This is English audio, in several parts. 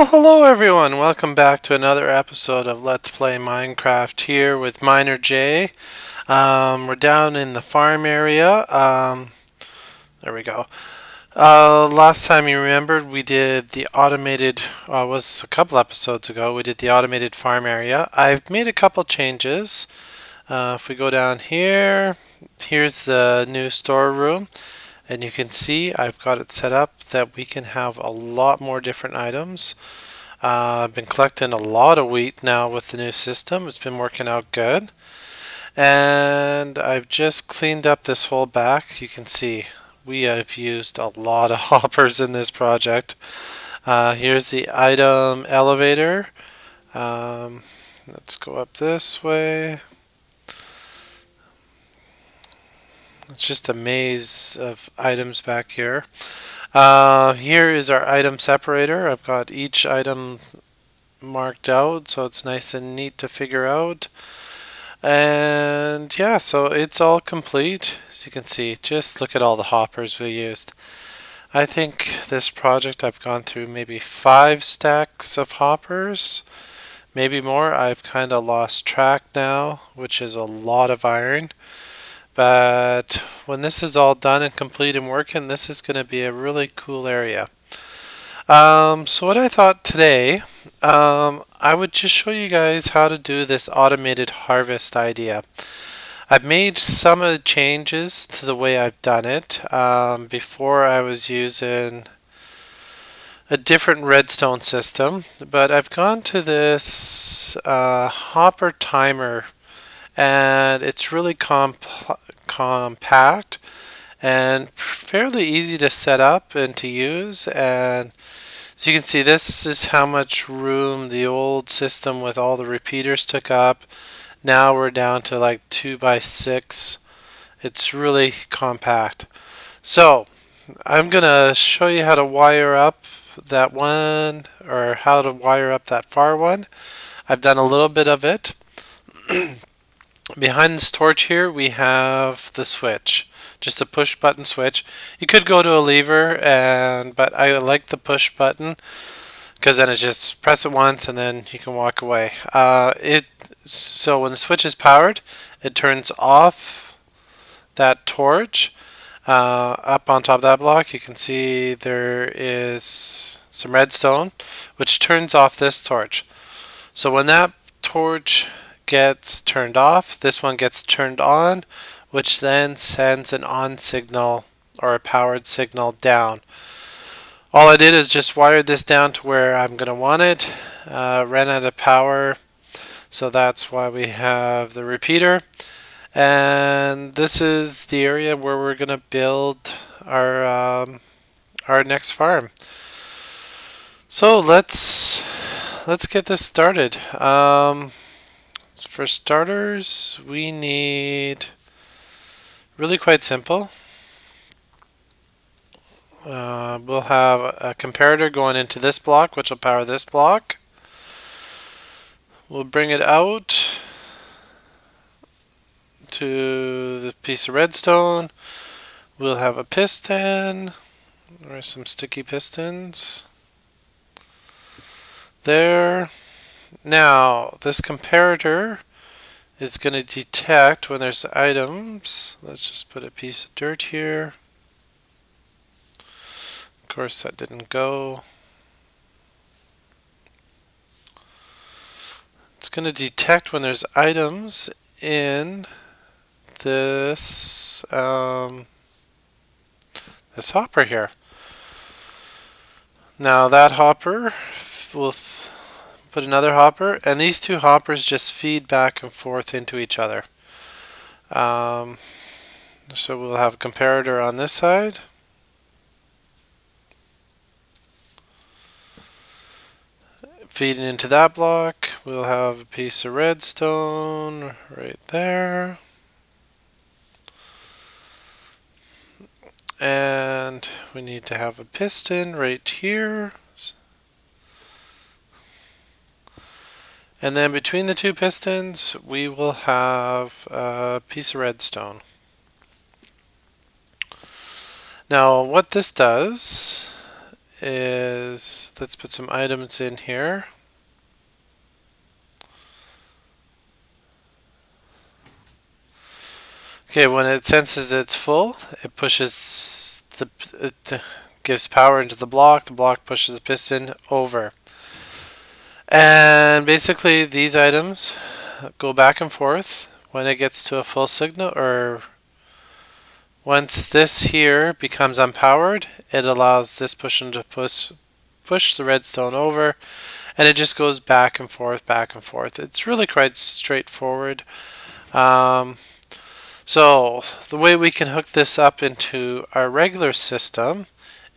Well, hello everyone. Welcome back to another episode of Let's Play Minecraft here with Miner J. We're down in the farm area. There we go. Last time you remembered we did the automated, was a couple episodes ago, we did the automated farm area. I've made a couple changes. If we go down here, here's the new storeroom. And you can see I've got it set up that we can have a lot more different items. I've been collecting a lot of wheat now with the new system. It's been working out good. And I've just cleaned up this whole back. You can see we have used a lot of hoppers in this project. Here's the item elevator. Let's go up this way. It's just a maze of items back here. Here is our item separator. I've got each item marked out so it's nice and neat to figure out. And yeah, so it's all complete. As you can see, just look at all the hoppers we used. I think this project I've gone through maybe 5 stacks of hoppers, maybe more. I've kind of lost track now, which is a lot of iron. But when this is all done and complete and working, this is going to be a really cool area. So what I thought today, I would just show you guys how to do this automated harvest idea. I've made some of the changes to the way I've done it. Before I was using a different redstone system, but I've gone to this hopper timer, and it's really compact and fairly easy to set up and to use. And so you can see this is how much room the old system with all the repeaters took up. Now we're down to like 2 by 6. It's really compact. So I'm gonna show you how to wire up that one, or how to wire up that far one. I've done a little bit of it. Behind this torch here we have the switch, just a push button switch. You could go to a lever, but I like the push button because then it's just press it once and then you can walk away. So when the switch is powered, it turns off that torch. Up on top of that block you can see there is some redstone which turns off this torch. So when that torch gets turned off, this one gets turned on, which then sends an on signal or a powered signal down. All I did is just wired this down to where I'm going to want it. Ran out of power, so that's why we have the repeater. And this is the area where we're going to build our next farm. So let's get this started. For starters, we need, really quite simple. We'll have a comparator going into this block, which will power this block. We'll bring it out to the piece of redstone. We'll have a piston, or some sticky pistons there. Now, this comparator is going to detect when there's items. Let's just put a piece of dirt here. Of course, that didn't go. It's going to detect when there's items in this this hopper here. Now that hopper will put another hopper, and these two hoppers just feed back and forth into each other. So we'll have a comparator on this side. Feeding into that block, we'll have a piece of redstone right there. And we need to have a piston right here. And then between the two pistons, we will have a piece of redstone. Now, what this does is, let's put some items in here. Okay, when it senses it's full, it pushes it gives power into the block pushes the piston over. And basically these items go back and forth when it gets to a full signal, or once this here becomes unpowered, it allows this piston to push the redstone over, and it just goes back and forth, back and forth. It's really quite straightforward. So the way we can hook this up into our regular system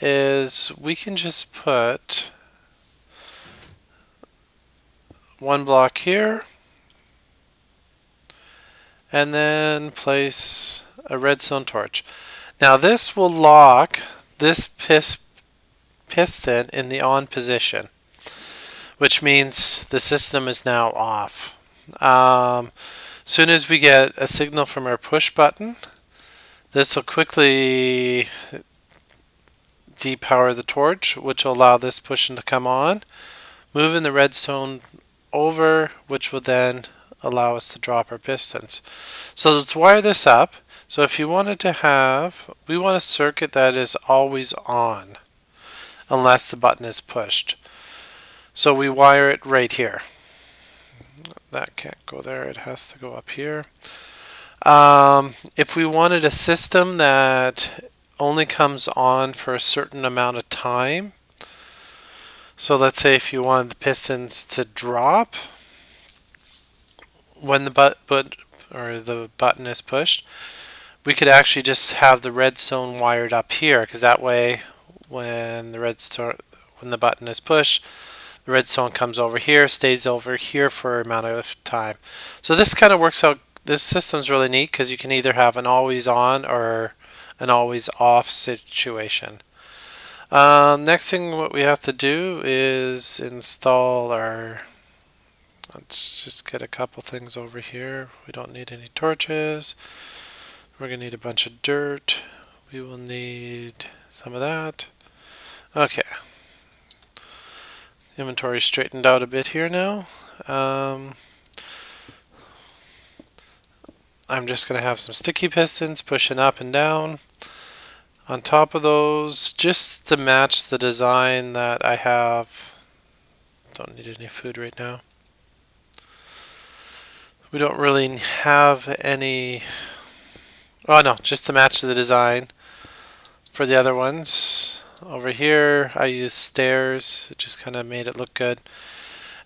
is we can just put one block here and then place a redstone torch. Now this will lock this piston in the on position, which means the system is now off. Soon as we get a signal from our push button, this will quickly depower the torch, which will allow this piston to come on, moving the redstone over, which will then allow us to drop our pistons. So let's wire this up. So if you wanted to have, we want a circuit that is always on unless the button is pushed. So we wire it right here. That can't go there, it has to go up here. If we wanted a system that only comes on for a certain amount of time, so let's say if you wanted the pistons to drop when the button is pushed, we could actually just have the redstone wired up here, because that way when the button is pushed, the redstone comes over here, stays over here for an amount of time. So this kind of works out. This system's really neat because you can either have an always on or an always off situation. Next thing what we have to do is install our, let's just get a couple things over here. We don't need any torches. We're going to need a bunch of dirt. We will need some of that. Okay. Inventory straightened out a bit here now. I'm just going to have some sticky pistons pushing up and down on top of those just to match the design that I have. Don't need any food right now. We don't really have any, oh no, just to match the design for the other ones. Over here I use stairs, it just kind of made it look good.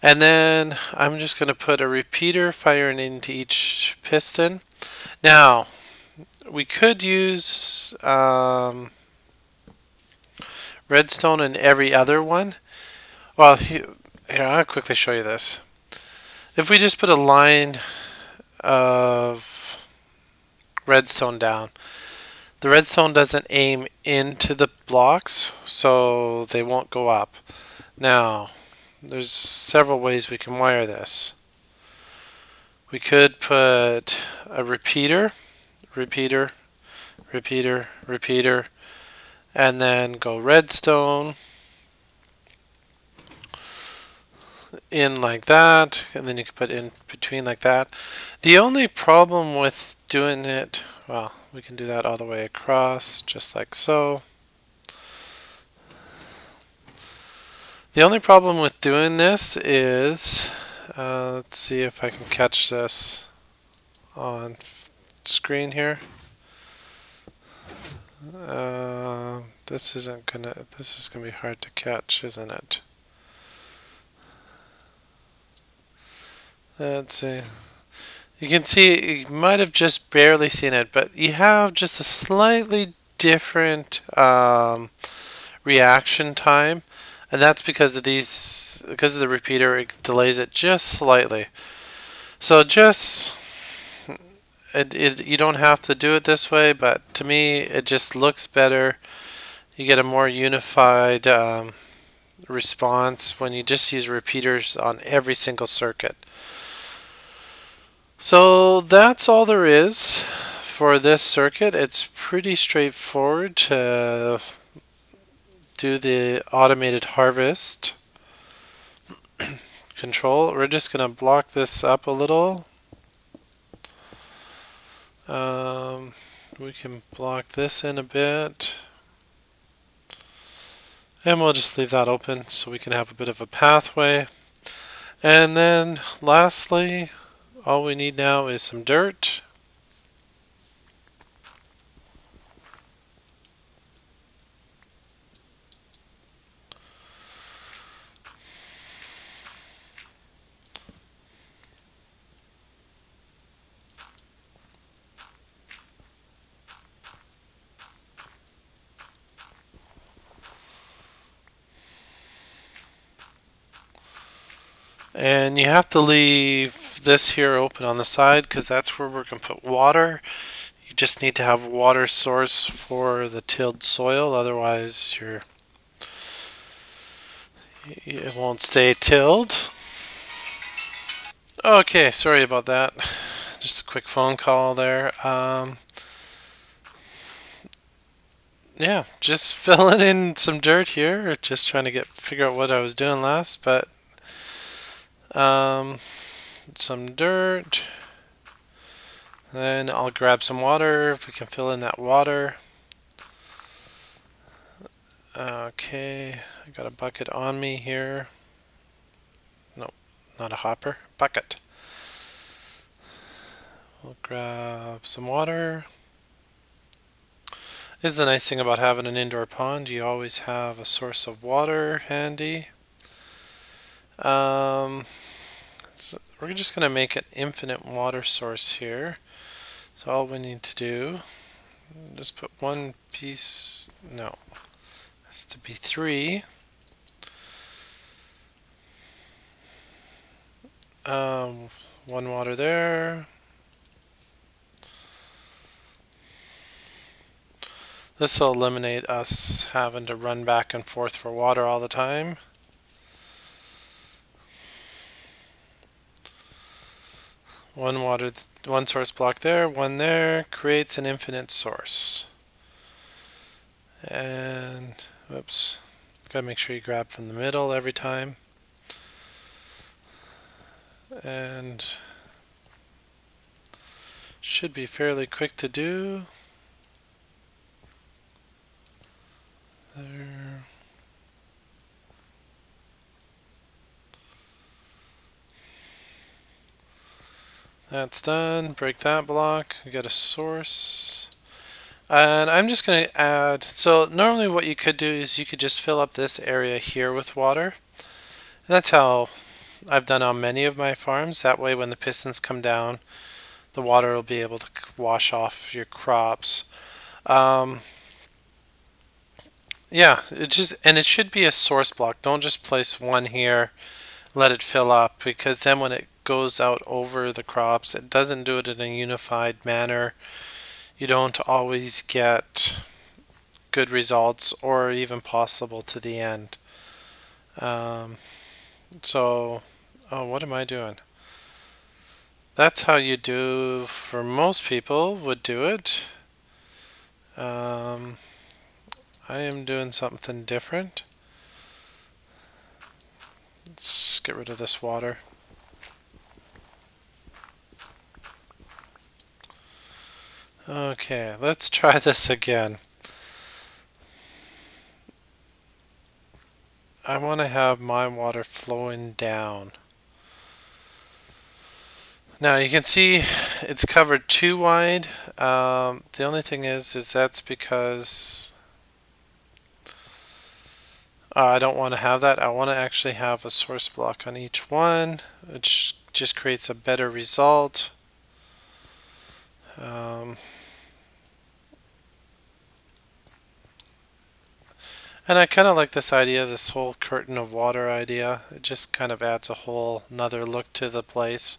And then I'm just going to put a repeater firing into each piston. Now we could use redstone in every other one. Well, here I'll quickly show you this. If we just put a line of redstone down, the redstone doesn't aim into the blocks, so they won't go up. Now, there's several ways we can wire this. We could put a repeater, and then go redstone in like that, and then you can put in between like that. The only problem with doing it, well, we can do that all the way across, just like so. The only problem with doing this is, let's see if I can catch this on screen here. This is gonna be hard to catch, isn't it? Let's see. You can see, you might have just barely seen it, but you have just a slightly different reaction time, and that's because of the repeater. It delays it just slightly. So you don't have to do it this way, but to me it just looks better. You get a more unified response when you just use repeaters on every single circuit. So that's all there is for this circuit. It's pretty straightforward to do the automated harvest control. We're just going to block this up a little. We can block this in a bit. And we'll just leave that open so we can have a bit of a pathway. And then lastly, all we need now is some dirt. And you have to leave this here open on the side because that's where we're going to put water. You just need to have water source for the tilled soil, otherwise it won't stay tilled. Okay, sorry about that. Just a quick phone call there. Yeah, just filling in some dirt here, just trying to figure out what I was doing last, but some dirt. Then I'll grab some water. If we can fill in that water. Okay, I got a bucket on me here. Nope, not a hopper. Bucket. We'll grab some water. This is the nice thing about having an indoor pond. You always have a source of water handy. So we're just going to make an infinite water source here. So all we need to do, just put one piece, no, it has to be 3. One water there. This will eliminate us having to run back and forth for water all the time. One source block there, one there, creates an infinite source. And, whoops, gotta make sure you grab from the middle every time. And should be fairly quick to do. There. That's done. Break that block. We got a source. And I'm just going to add, so normally what you could do is you could just fill up this area here with water. And that's how I've done on many of my farms. That way when the pistons come down, the water will be able to wash off your crops. Yeah, it should be a source block. Don't just place one here, let it fill up, because then when it goes out over the crops, it doesn't do it in a unified manner. You don't always get good results or even possible to the end. So, what am I doing? That's how you do, for most people would do it. I am doing something different. Let's get rid of this water. Okay, let's try this again. I want to have my water flowing down. Now you can see it's covered too wide. The only thing is that's because I don't want to have that. I want to actually have a source block on each one, which just creates a better result. And I kind of like this idea, this whole curtain of water idea. It just kind of adds a whole another look to the place.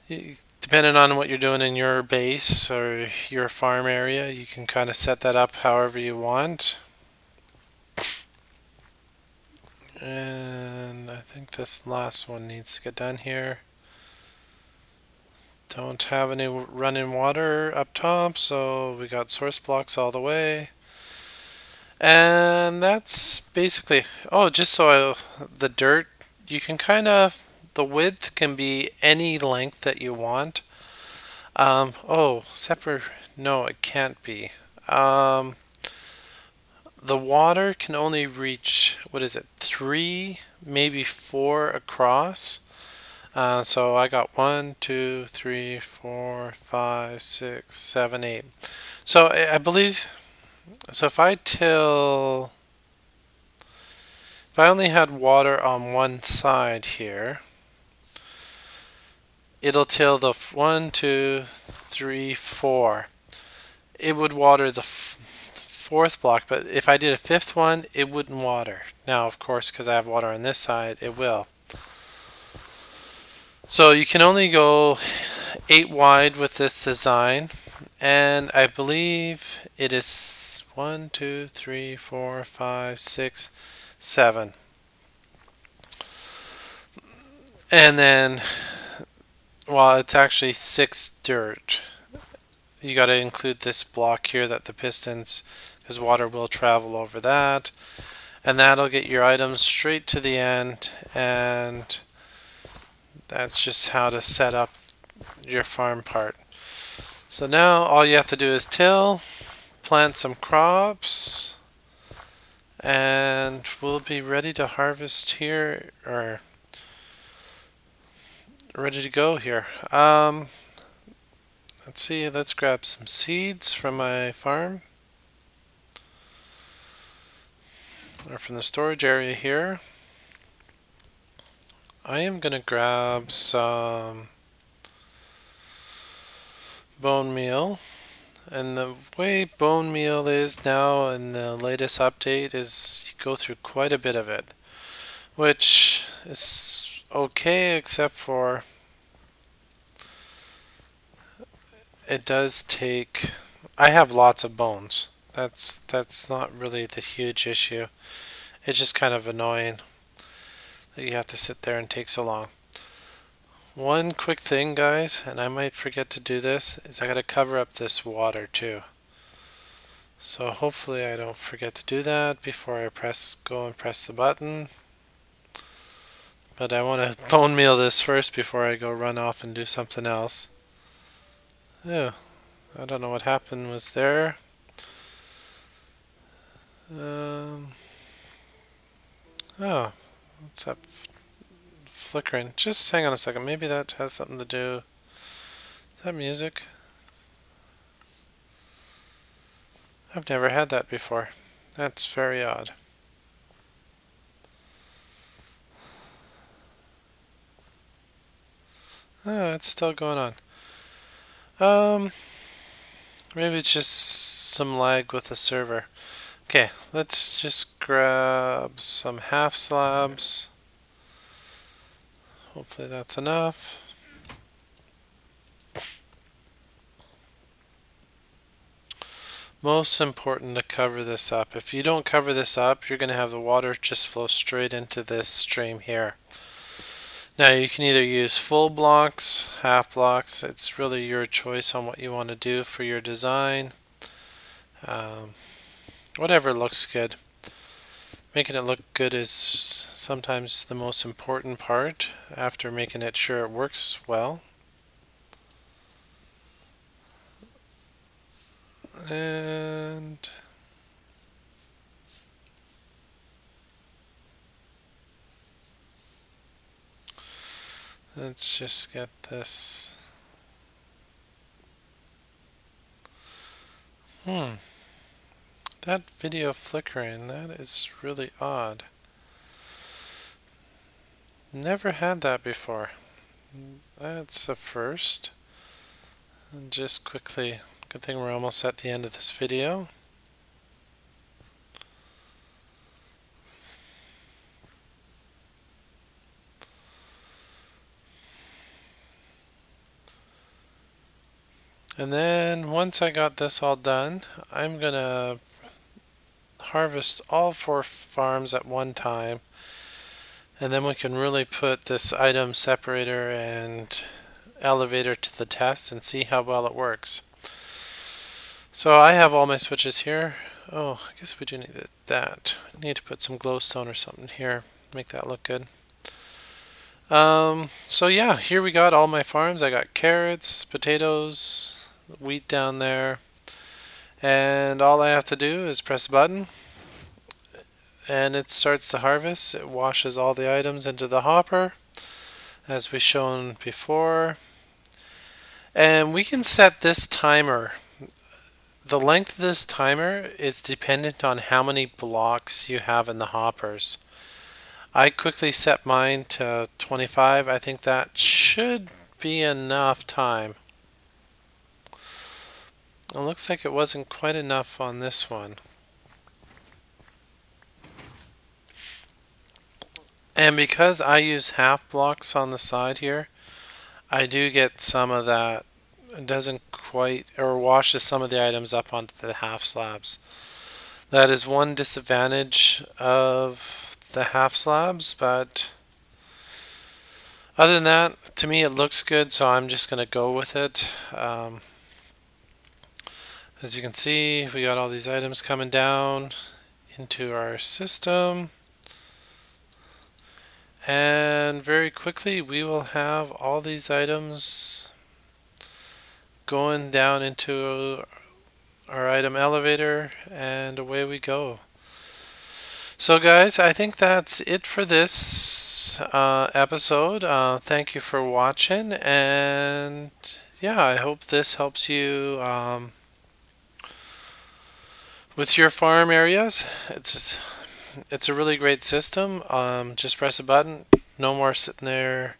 Depending on what you're doing in your base or your farm area, you can kind of set that up however you want. And I think this last one needs to get done here. Don't have any running water up top, so we got source blocks all the way. And that's basically, oh, just so the dirt, you can kind of, the width can be any length that you want. Oh, separate, no, it can't be. Um, the water can only reach, what is it, 3, maybe 4 across. So I got 1, 2, 3, 4, 5, 6, 7, 8. So I believe, so if I only had water on one side here, it'll till the 1, 2, 3, 4. It would water the fourth block, but if I did a fifth one, it wouldn't water. Now, of course, because I have water on this side, it will. So you can only go 8 wide with this design, and I believe it is 1, 2, 3, 4, 5, 6, 7. And then, well, it's actually 6 dirt. You got to include this block here that the pistons, because water will travel over that, and that'll get your items straight to the end. And that's just how to set up your farm part. So now all you have to do is till, plant some crops, and we'll be ready to harvest here, or ready to go here. Let's see, let's grab some seeds from my farm, or from the storage area here. I am going to grab some bone meal. And the way bone meal is now in the latest update is you go through quite a bit of it, which is okay, except for it does take, I have lots of bones. That's not really the huge issue. It's just kind of annoying that you have to sit there and take so long. One quick thing, guys, and I might forget to do this, is I gotta cover up this water too. So hopefully I don't forget to do that before I go and press the button. But I want to bone meal this first before I go run off and do something else. Yeah, I don't know what happened was there. Oh, what's up? Flickering. Just hang on a second. Maybe that has something to do. Is that music? I've never had that before. That's very odd. Oh, it's still going on. Maybe it's just some lag with the server. Okay, let's just grab some half slabs. Hopefully that's enough. Most important to cover this up. If you don't cover this up, you're going to have the water just flow straight into this stream here. Now you can either use full blocks, half blocks. It's really your choice on what you want to do for your design. Whatever looks good. Making it look good is sometimes the most important part after making it sure it works well. And let's just get this. That video flickering, that is really odd. Never had that before. That's a first. And just quickly, good thing we're almost at the end of this video. And then once I got this all done, I'm gonna harvest all 4 farms at one time, and then we can really put this item separator and elevator to the test and see how well it works. So I have all my switches here. Oh, I guess we do need that. We need to put some glowstone or something here. Make that look good. So yeah, here we got all my farms. I got carrots, potatoes, wheat down there. And all I have to do is press a button and it starts to harvest. It washes all the items into the hopper as we shown before. And we can set this timer. The length of this timer is dependent on how many blocks you have in the hoppers. I quickly set mine to 25. I think that should be enough time. It looks like it wasn't quite enough on this one. And because I use half blocks on the side here, I do get some of that. It doesn't quite, or washes some of the items up onto the half slabs. That is one disadvantage of the half slabs, but other than that, to me it looks good, so I'm just going to go with it. As you can see, we got all these items coming down into our system. And very quickly we will have all these items going down into our item elevator, and away we go. So guys, I think that's it for this episode. Thank you for watching, and yeah, I hope this helps you with your farm areas. It's a really great system. Just press a button, no more sitting there,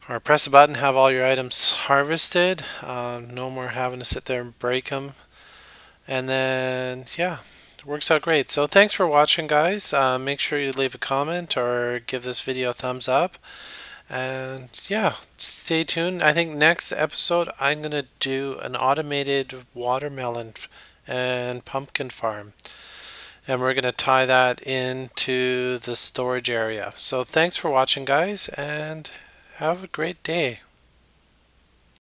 or press a button, have all your items harvested. No more having to sit there and break them. And then, yeah, it works out great. So thanks for watching, guys. Make sure you leave a comment or give this video a thumbs up. And yeah, stay tuned. I think next episode I'm going to do an automated watermelon and pumpkin farm. And we're going to tie that into the storage area. So thanks for watching, guys, and have a great day.